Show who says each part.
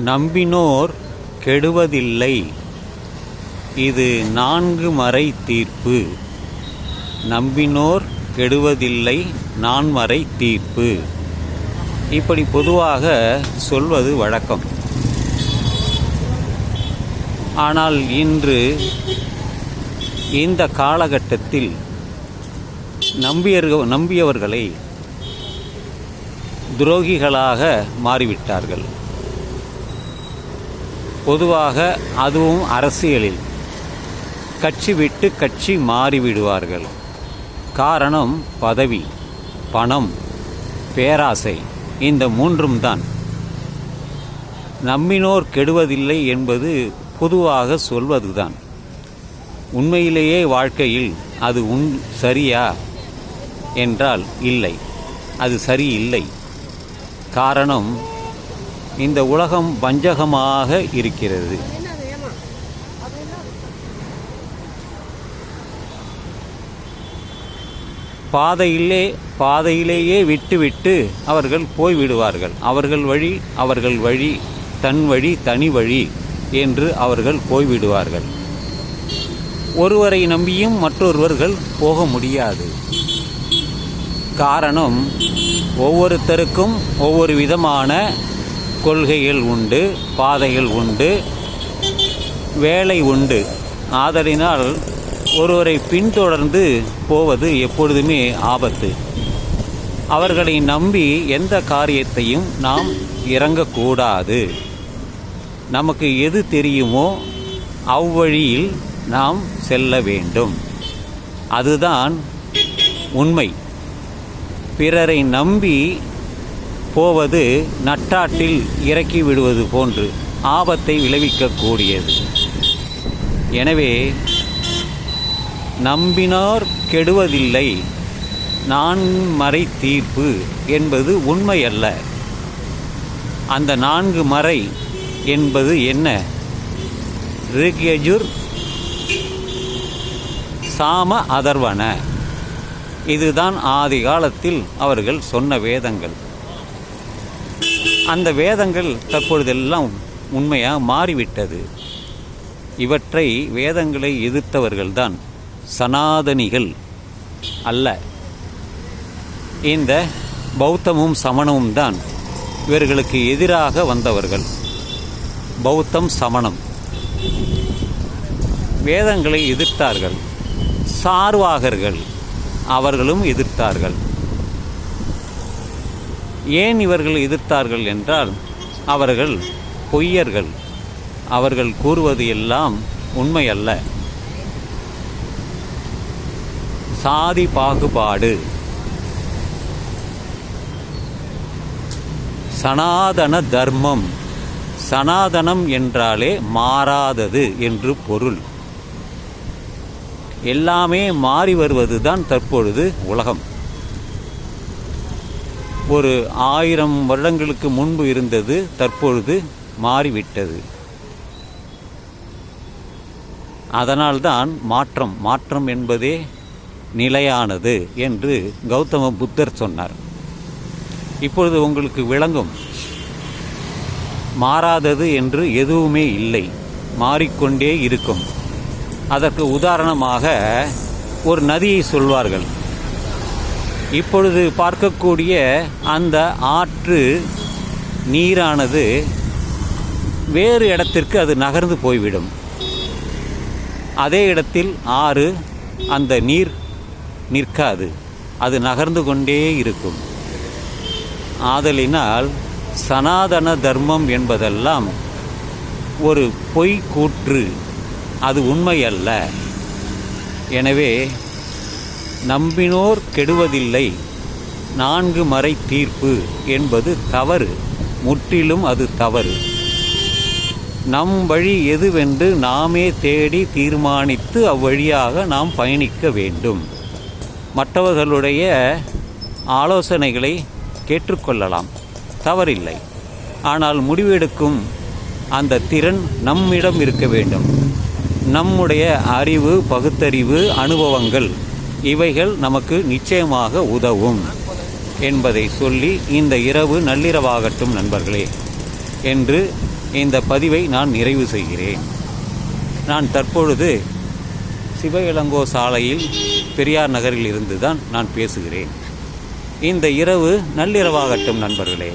Speaker 1: நம்பினோர் கெடுவதில்லை. இது 4 மறை தீர்ப்பு. நம்பினோர் கெடுவதில்லை 4 மறை தீர்ப்பு. இப்படி பொதுவாக சொல்வது வழக்கம். ஆனால் இன்று இந்த காலகட்டத்தில் நம்பியவர்களை துரோகிகளாக மாறிவிட்டார்கள். பொதுவாக அதுவும் அரசியலில் கட்சி விட்டு கட்சி மாறிவிடுவார்கள். காரணம் பதவி, பணம், பேராசை, இந்த 3ம் தான். நம்பினோர் கெடுவதில்லை என்பது பொதுவாக சொல்வதுதான். உண்மையிலேயே வாழ்க்கையில் அது சரியா என்றால் இல்லை, அது சரியில்லை. காரணம், இந்த உலகம் வஞ்சகமாக இருக்கிறது. பாதையிலேயே விட்டுவிட்டு அவர்கள் போய்விடுவார்கள். அவர்கள் வழி, தன் வழி, தனி வழி என்று அவர்கள் போய்விடுவார்கள். ஒருவரை நம்பியும் மற்றொருவர்கள் போக முடியாது. காரணம், ஒவ்வொருத்தருக்கும் ஒவ்வொரு விதமான கொள்கைகள் உண்டு, பாதைகள் உண்டு, வேலை உண்டு. ஆதலினால் ஒருவரை பின்தொடர்ந்து போவது எப்பொழுதுமே ஆபத்து. அவர்களை நம்பி எந்த காரியத்தையும் நாம் இறங்கக்கூடாது. நமக்கு எது தெரியுமோ அவ்வழியில் நாம் செல்ல வேண்டும். அதுதான் உண்மை. பிறரை நம்பி போவது நட்டாற்றில் இறக்கி விடுவது போன்று ஆபத்தை விளைவிக்கக்கூடியது. எனவே நம்பினோர் கெடுவதில்லை 4 மறை தீர்ப்பு என்பது உண்மை அல்ல. அந்த 4 மறை என்பது என்ன? ரிக், யஜுர், சாம, அதர்வன. இதுதான் ஆதி காலத்தில் அவர்கள் சொன்ன வேதங்கள். அந்த வேதங்கள் தற்பொழுதெல்லாம் உண்மையாக மாறிவிட்டது. இவற்றை வேதங்களை எதிர்த்தவர்கள்தான் சனாதனிகள் அல்ல. இந்த பௌத்தமும் சமணமும் தான் இவர்களுக்கு எதிராக வந்தவர்கள். பௌத்தம், சமணம் வேதங்களை எதிர்த்தார்கள். சார்வாகர்கள் அவர்களும் எதிர்த்தார்கள். ஏன் இவர்கள் எதிர்த்தார்கள் என்றால், அவர்கள் பொய்யர்கள். அவர்கள் கூறுவது எல்லாம் உண்மை அல்ல. சாதி பாகுபாடு, சனாதன தர்மம். சனாதனம் என்றாலே மாறாதது என்று பொருள். எல்லாமே மாறி வருவதுதான் தற்பொழுது உலகம். ஒரு 1000 வருடங்களுக்கு முன்பு இருந்தது தற்பொழுது மாறிவிட்டது. அதனால்தான் மாற்றம் என்பதே நிலையானது என்று கௌதம புத்தர் சொன்னார். இப்பொழுது உங்களுக்கு விளங்கும், மாறாதது என்று எதுவுமே இல்லை, மாறிக்கொண்டே இருக்கும். அதற்கு உதாரணமாக ஒரு நதியை சொல்வார்கள். இப்பொழுது பார்க்கக்கூடிய அந்த ஆற்று நீரானது வேறு இடத்திற்கு அது நகர்ந்து போய்விடும். அதே இடத்தில் ஆறு, அந்த நீர் நிற்காது, அது நகர்ந்து கொண்டே இருக்கும். ஆதலினால் சனாதன தர்மம் என்பதெல்லாம் ஒரு பொய் கூற்று, அது உண்மை அல்ல. எனவே நம்பினோர் கெடுவதில்லை 4 மறை தீர்ப்பு என்பது தவறு, முற்றிலும் அது தவறு. நம் வழி எதுவென்று நாமே தேடி தீர்மானித்து அவ்வழியாக நாம் பயணிக்க வேண்டும். மற்றவர்களுடைய ஆலோசனைகளை கேட்டுக்கொள்ளலாம், தவறில்லை. ஆனால் முடிவெடுக்கும் அந்த திறன் நம்மிடம் இருக்க வேண்டும். நம்முடைய அறிவு, பகுத்தறிவு, அனுபவங்கள் இவைகள் நமக்கு நிச்சயமாக உதவும் என்பதை சொல்லி இந்த இரவு நள்ளிரவாகட்டும் நண்பர்களே என்று இந்த பதிவை நான் நிறைவு செய்கிறேன். நான் தற்பொழுது சிவ இளங்கோ சாலையில் பெரியார் நகரில் இருந்து தான் நான் பேசுகிறேன். இந்த இரவு நள்ளிரவாகட்டும் நண்பர்களே.